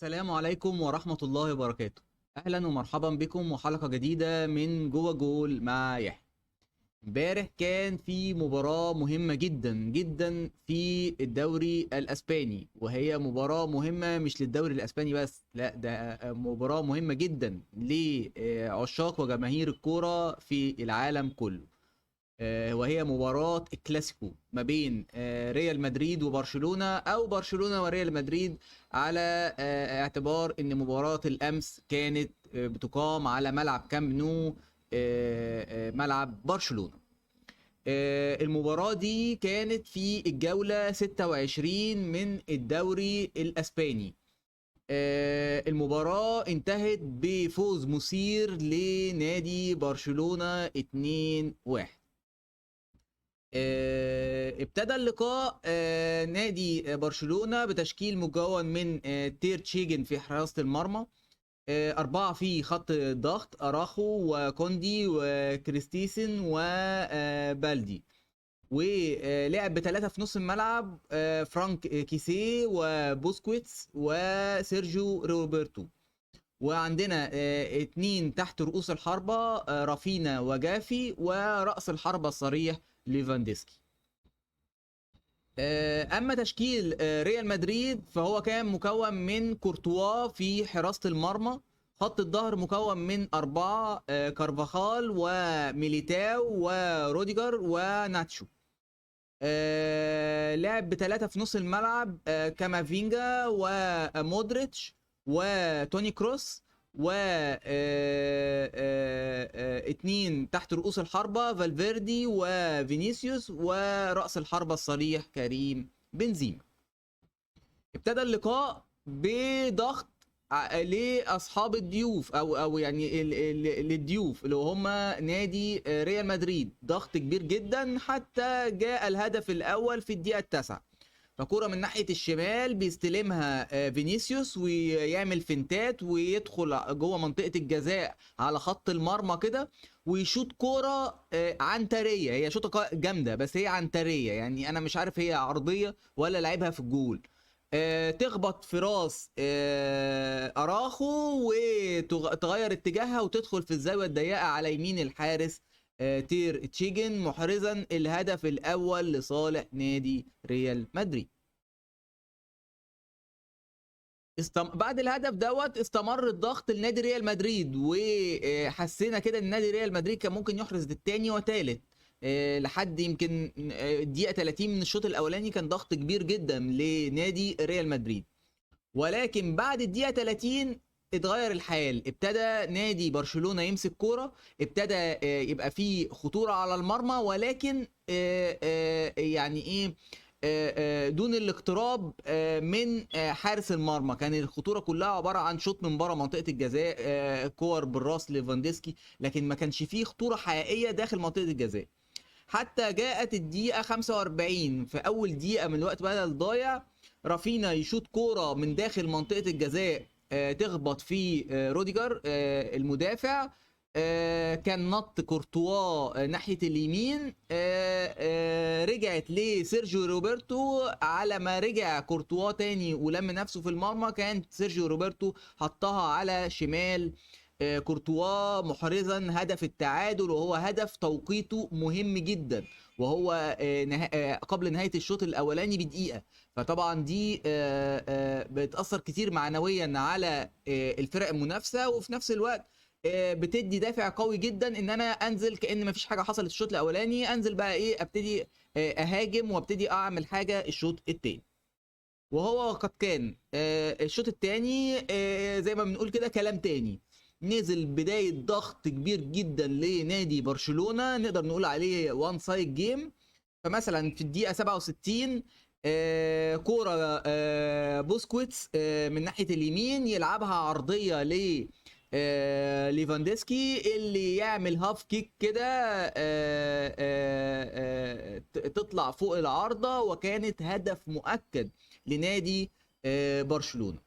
السلام عليكم ورحمة الله وبركاته. أهلا ومرحبا بكم وحلقة جديدة من جوه جول مع يحيى. امبارح كان في مباراة مهمة جدا جدا في الدوري الأسباني، وهي مباراة مهمة مش للدوري الأسباني بس، لا ده مباراة مهمة جدا لعشاق وجماهير الكورة في العالم كله. وهي مباراة الكلاسيكو ما بين ريال مدريد وبرشلونة، او برشلونة وريال مدريد، على اعتبار ان مباراة الامس كانت بتقام على ملعب كامب نو، ملعب برشلونة. المباراة دي كانت في الجولة 26 من الدوري الاسباني. المباراة انتهت بفوز مثير لنادي برشلونة 2-1. ابتدى اللقاء نادي برشلونة بتشكيل مكون من تير تشيجن في حراسة المرمى، أربعة في خط الضغط: أراخو وكوندي وكريستيسن وبالدي. ولعب بثلاثة في نص الملعب: فرانك كيسيه وبوسكويتس وسيرجيو روبرتو. وعندنا اتنين تحت رؤوس الحربة: رافينا وجافي، ورأس الحربة الصريح ليفانديسكي. اما تشكيل ريال مدريد فهو كان مكون من كورتوا في حراسة المرمى. خط الظهر مكون من أربعة: كارفاخال وميليتاو وروديجر وناتشو. لعب بثلاثة في نص الملعب: كامافينجا ومودريتش وتوني كروس، و اتنين تحت رؤوس الحربة: فالفيردي وفينيسيوس، ورأس الحربة الصريح كريم بنزيما. ابتدى اللقاء بضغط لاصحاب الضيوف او يعني للضيوف اللي هم نادي ريال مدريد، ضغط كبير جدا حتى جاء الهدف الاول في الدقيقه التاسعه. فكرة من ناحية الشمال بيستلمها فينيسيوس ويعمل فنتات ويدخل جوه منطقة الجزاء على خط المرمى كده، ويشوط كرة عنترية. هي شوطة جامدة بس هي عنترية، يعني أنا مش عارف هي عرضية ولا لعبها في الجول. تخبط في راس أراخو وتغير اتجاهها وتدخل في الزاوية الضيقة على يمين الحارس تير تشيجن، محرزا الهدف الاول لصالح نادي ريال مدريد. بعد الهدف دوت استمر الضغط لنادي ريال مدريد، وحسينا كده ان نادي ريال مدريد كان ممكن يحرز الثاني وثالث لحد يمكن الدقيقه 30 من الشوط الاولاني. كان ضغط كبير جدا لنادي ريال مدريد، ولكن بعد الدقيقه 30 اتغير الحال. ابتدى نادي برشلونة يمسك كورة، ابتدى يبقى فيه خطورة على المرمى، ولكن يعني ايه، دون الاقتراب من حارس المرمى. كان الخطورة كلها عبارة عن شوط من بره منطقة الجزاء، كور بالراس ليفانديسكي، لكن ما كانش فيه خطورة حقيقية داخل منطقة الجزاء. حتى جاءت الدقيقة 45 في أول دقيقة من الوقت بدل ضايع، رافينا يشوط كورة من داخل منطقة الجزاء تخبط في روديجر المدافع. كان نط كورتوا ناحية اليمين، رجعت لسيرجيو روبرتو. على ما رجع كورتوا تاني ولم نفسه في المرمى، كان سيرجيو روبرتو حطها على شمال كورتوا، محرزا هدف التعادل، وهو هدف توقيته مهم جدا، وهو قبل نهاية الشوط الأولاني بدقيقة. فطبعا دي بتأثر كتير معنويا على الفرق المنافسة، وفي نفس الوقت بتدي دافع قوي جدا ان انا انزل كأن مفيش حاجة حصلت الشوط الأولاني، انزل بقى ايه، ابتدي اهاجم وابتدي اعمل حاجة الشوط التاني. وهو قد كان الشوط الثاني زي ما بنقول كده كلام تاني. نزل بداية ضغط كبير جدا لنادي برشلونة، نقدر نقول عليه وان سايد جيم. فمثلا في الدقيقة 67 كورة بوسكويتس من ناحية اليمين يلعبها عرضية ل ليفانديسكي، اللي يعمل هاف كيك كده تطلع فوق العارضة، وكانت هدف مؤكد لنادي برشلونة.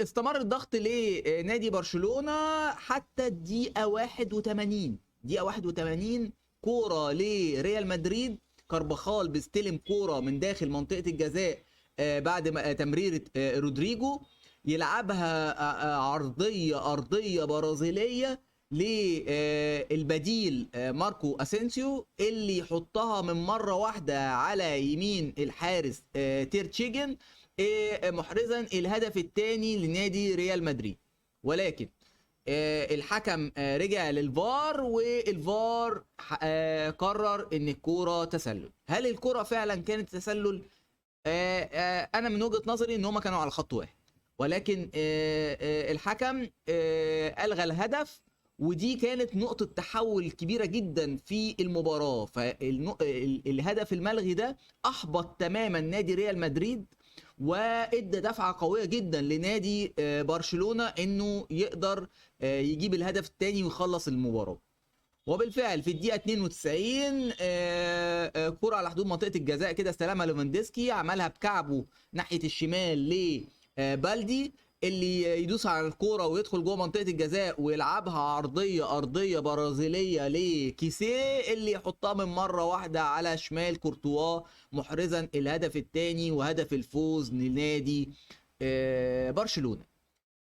استمر الضغط لنادي برشلونة حتى الدقيقة 81. دقيقة 81 كورة لريال مدريد: كارباخال بيستلم كورة من داخل منطقة الجزاء بعد ما تمريره رودريجو يلعبها عرضيه ارضيه برازيليه للبديل ماركو اسينسيو، اللي يحطها من مره واحده على يمين الحارس تير تشيجن، محرزا الهدف الثاني لنادي ريال مدريد. ولكن الحكم رجع للفار، والفار قرر ان الكوره تسلل. هل الكوره فعلا كانت تسلل؟ انا من وجهة نظري ان هم كانوا على خط واحد، ولكن الحكم الغى الهدف، ودي كانت نقطة تحول كبيرة جدا في المباراة. فالهدف الملغي ده احبط تماما نادي ريال مدريد، وادى دفعة قوية جدا لنادي برشلونة انه يقدر يجيب الهدف الثاني ويخلص المباراة. وبالفعل في الدقيقة 92 كرة على حدود منطقة الجزاء كده استلمها ليفاندوفسكي، عملها بكعبه ناحية الشمال لبالدي، اللي يدوس على الكرة ويدخل جوه منطقة الجزاء ويلعبها عرضية أرضية برازيلية لكيسيه، اللي يحطها من مرة واحدة على شمال كورتوا، محرزا الهدف الثاني وهدف الفوز لنادي برشلونة.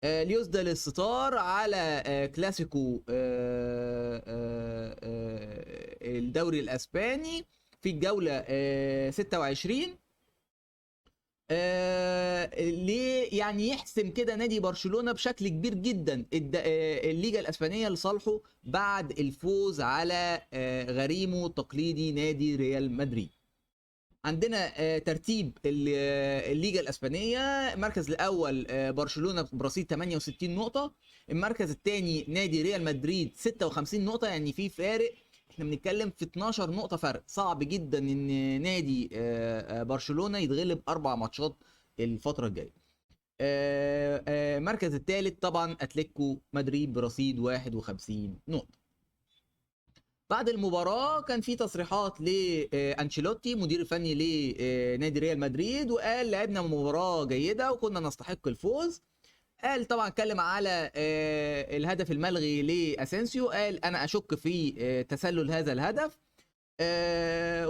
ليسدى للستار على كلاسيكو الدوري الاسباني في الجوله 26، ليه يعني يحسم كده نادي برشلونه بشكل كبير جدا الليجا الاسبانيه لصالحه بعد الفوز على غريمه التقليدي نادي ريال مدريد. عندنا ترتيب الليجا الاسبانيه. المركز الاول برشلونه برصيد 68 نقطه، المركز الثاني نادي ريال مدريد 56 نقطه، يعني في فارق، احنا بنتكلم في 12 نقطه فرق. صعب جدا ان نادي برشلونه يتغلب 4 ماتشات الفتره الجايه. المركز الثالث طبعا اتلتيكو مدريد برصيد 51 نقطه. بعد المباراة كان في تصريحات لأنشيلوتي مدير الفني لنادي ريال مدريد، وقال لعبنا مباراة جيدة وكنا نستحق الفوز. قال طبعا اتكلم على الهدف الملغي لأسينسيو، قال أنا أشك في تسلل هذا الهدف،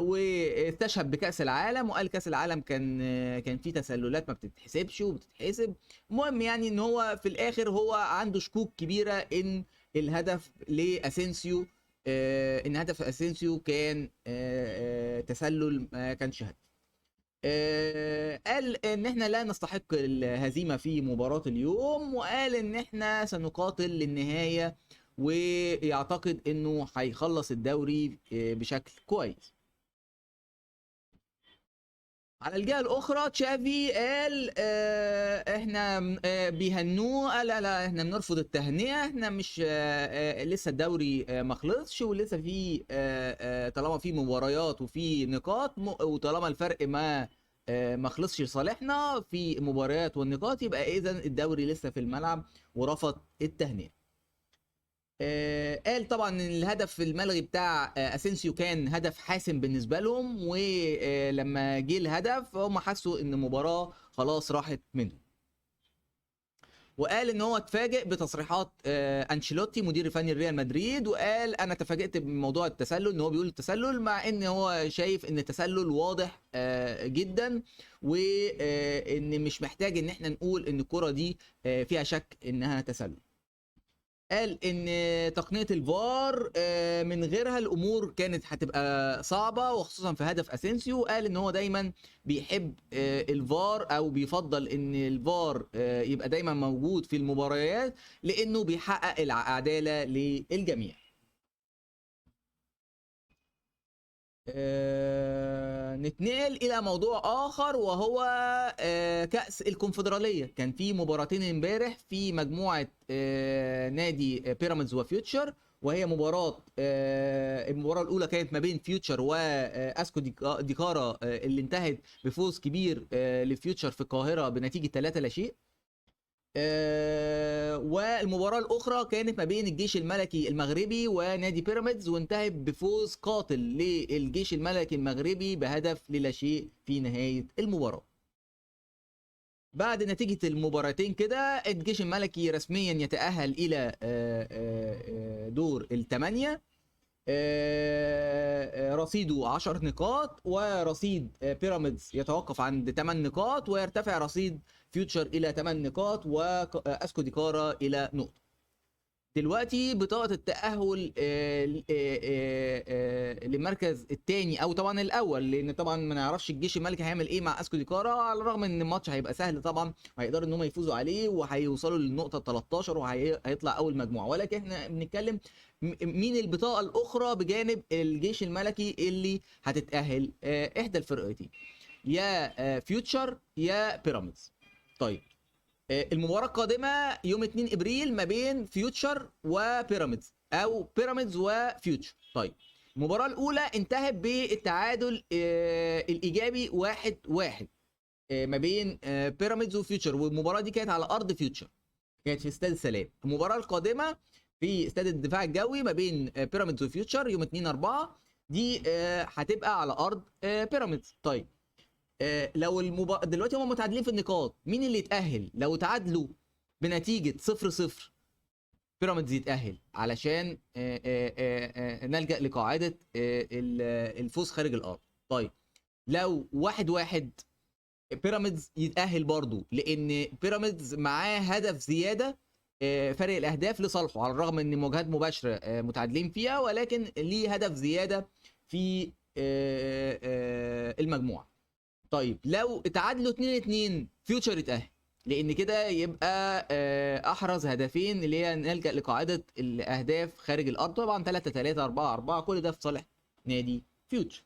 واستشهد بكأس العالم، وقال كأس العالم كان فيه تسللات ما بتتحسبش وبتتحسب. المهم يعني ان هو في الاخر هو عنده شكوك كبيرة ان الهدف لأسينسيو ان هدف اسينسيو كان تسلل، ما كانش هدف. قال ان احنا لا نستحق الهزيمه في مباراه اليوم، وقال ان احنا سنقاتل للنهايه، ويعتقد انه هيخلص الدوري بشكل كويس. على الجهه الاخرى تشافي قال احنا بيهنوه، قال لا احنا بنرفض التهنئه، احنا مش لسه الدوري ما خلصش، ولسه في طالما في مباريات وفي نقاط، وطالما الفرق ما خلصش لصالحنا في مباريات والنقاط، يبقى اذا الدوري لسه في الملعب، ورفض التهنئه. قال طبعا ان الهدف الملغي بتاع اسينسيو كان هدف حاسم بالنسبه لهم، ولما جه الهدف هم حسوا ان المباراه خلاص راحت منهم. وقال ان هو اتفاجئ بتصريحات انشيلوتي مدير الفني لريال مدريد، وقال انا تفاجئت بموضوع التسلل، ان هو بيقول التسلل مع ان هو شايف ان التسلل واضح جدا، وان مش محتاج ان احنا نقول ان الكره دي فيها شك انها تسلل. قال ان تقنيه الفار من غيرها الامور كانت هتبقى صعبه، وخصوصا في هدف اسينسيو. قال ان هو دايما بيحب الفار، او بيفضل ان الفار يبقى دايما موجود في المباريات، لانه بيحقق العداله للجميع. نتنقل الى موضوع اخر، وهو كأس الكونفدرالية. كان في مباراتين امبارح في مجموعة نادي بيراميدز وفيوتشر، وهي المباراة الأولى كانت ما بين فيوتشر واسكو ديكارا، اللي انتهت بفوز كبير لفيوتشر في القاهرة بنتيجة 3-0. والمباراة الأخرى كانت ما بين الجيش الملكي المغربي ونادي بيراميدز، وانتهت بفوز قاتل للجيش الملكي المغربي بهدف لا شيء في نهاية المباراة. بعد نتيجة المباراتين كده الجيش الملكي رسميا يتأهل إلى دور الثمانية، رصيده 10 نقاط، ورصيد بيراميدز يتوقف عند 8 نقاط، ويرتفع رصيد فيوتشر الى 8 نقاط، واسكو ديكارا الى نقطه. دلوقتي بطاقة التأهل للمركز الثاني، او طبعا الاول، لان طبعا ما نعرفش الجيش الملكي هيعمل ايه مع اسكو ديكارا، على الرغم ان الماتش هيبقى سهل طبعا، وهيقدروا ان هم يفوزوا عليه، وهيوصلوا للنقطة 13 وهيطلع اول مجموعة. ولكن احنا بنتكلم مين البطاقة الاخرى بجانب الجيش الملكي اللي هتتأهل؟ احدى الفرقتين، يا فيوتشر يا بيراميدز. طيب المباراة القادمة يوم 2 ابريل ما بين فيوتشر وبيراميدز، او بيراميدز وفيوتشر. طيب المباراة الاولى انتهت بالتعادل الايجابي 1-1 ما بين بيراميدز وفيوتشر، والمباراة دي كانت على ارض فيوتشر، كانت في استاد السلام. المباراة القادمة في استاد الدفاع الجوي ما بين بيراميدز وفيوتشر يوم 2/4، دي هتبقى على ارض بيراميدز. طيب لو دلوقتي هم متعادلين في النقاط، مين اللي يتأهل؟ لو تعادلوا بنتيجة 0-0 بيراميدز يتأهل، علشان نلجأ لقاعدة الفوز خارج الأرض. طيب لو 1-1 بيراميدز يتأهل برضو، لأن بيراميدز معاه هدف زيادة، فرق الأهداف لصالحه، على الرغم إن مواجهات مباشرة متعادلين فيها، ولكن ليه هدف زيادة في المجموعة. طيب لو اتعادلوا 2-2 فيوتشر يتأهل، لان كده يبقى احرز هدفين، اللي هي نلجأ لقاعدة الاهداف خارج الارض. طبعا 3-3 4-4 كل ده في صالح نادي فيوتشر.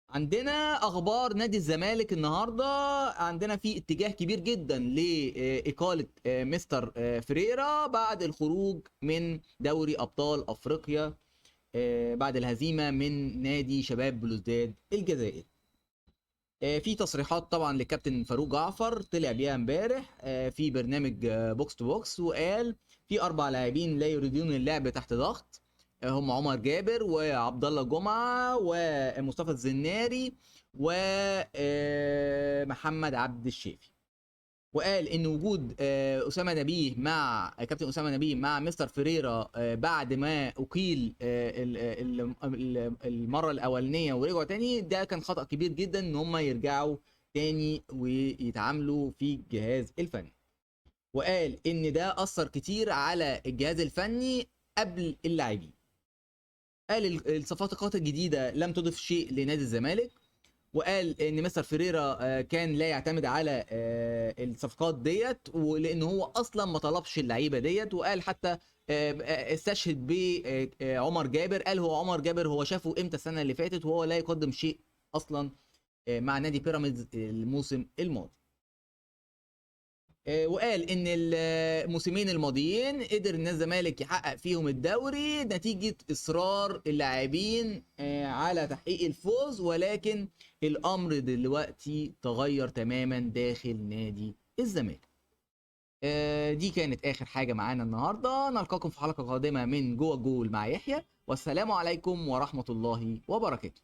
عندنا اخبار نادي الزمالك النهارده. عندنا في اتجاه كبير جدا لاقاله مستر فريرا بعد الخروج من دوري ابطال افريقيا بعد الهزيمه من نادي شباب بلوزداد الجزائري. في تصريحات طبعا لكابتن فاروق جعفر طلع بيها امبارح في برنامج بوكس تو بوكس، وقال في 4 لاعبين لا يريدون اللعب تحت ضغط، هم عمر جابر وعبد الله جمعه ومصطفى الزناري ومحمد عبد الشافي. وقال ان وجود اسامه نبيه مع كابتن اسامه نبيه مع مستر فيريرا بعد ما اقيل المره الاولانيه ورجعوا تاني، ده كان خطأ كبير جدا ان هم يرجعوا تاني ويتعاملوا في الجهاز الفني. وقال ان ده اثر كتير على الجهاز الفني قبل اللاعبين. قال الصفقات الجديده لم تضف شيء لنادي الزمالك، وقال ان مستر فيريرا كان لا يعتمد على الصفقات ديت، ولان هو اصلا ما طلبش اللعيبه ديت. وقال حتى استشهد بعمر جابر، قال هو عمر جابر هو شافه امتى السنه اللي فاتت، وهو لا يقدم شيء اصلا مع نادي بيراميدز الموسم الماضي. وقال ان الموسمين الماضيين قدر النادي الزمالك يحقق فيهم الدوري نتيجه اصرار اللاعبين على تحقيق الفوز، ولكن الامر دلوقتي تغير تماما داخل نادي الزمالك. دي كانت اخر حاجه معانا النهارده. نلقاكم في حلقه قادمه من جوه الجول مع يحيى، والسلام عليكم ورحمه الله وبركاته.